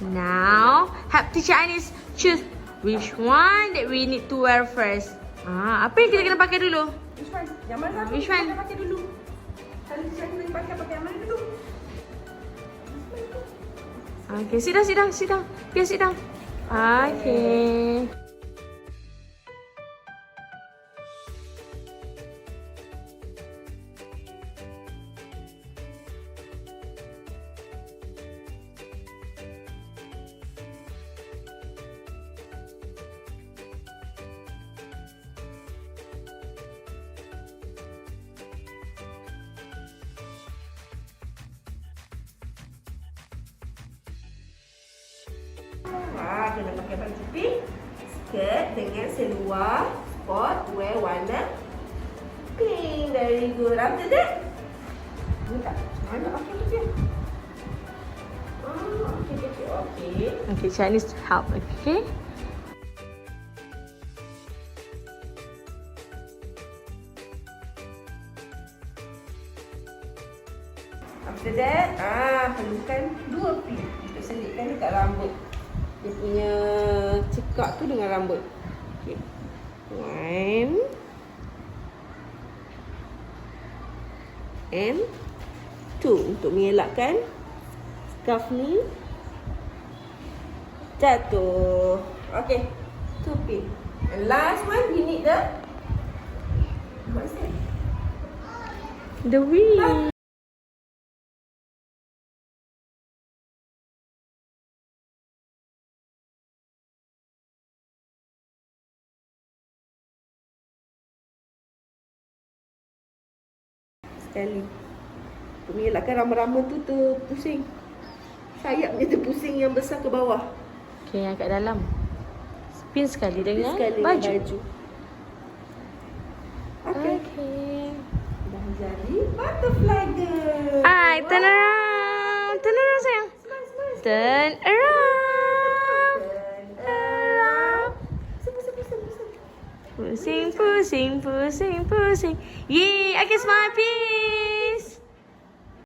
Now, help teacher Anis choose which one that we need to wear first. Apa yang kita kena pakai dulu? Which one? Yang mana satu? Which one? Kita pakai dulu. Kalau teacher Anis pakai yang mana dulu? Okay, sit down. Please sit down. Okay. Kena pakai baju pink, skirt dengan seluar sport wear warna pink. Very good. After that, minta mana pakai tu dia? Okay. Okay, Chinese help. Okay. After that, perlukan 2 pin untuk selitkan dekat rambut. Dia punya cekak tu dengan rambut. Okay. 1 and 2 untuk mengelakkan scarf ni jatuh. Okay, 2 pin. And last one, we need the what's that? The wheel. Sekali. Untuk mengelakkan rambut-rambut tu terpusing. Sayapnya terpusing yang besar ke bawah. Okay, yang kat dalam. Spin sekali dengan Sekali baju. dengan baju. Okay. Okay. Dah jadi butterfly girl. Turn around. Turn around, sayang. Smile, smile, smile. Turn around. Turn around. Pusing. Pusing. Yay, I can smile pink.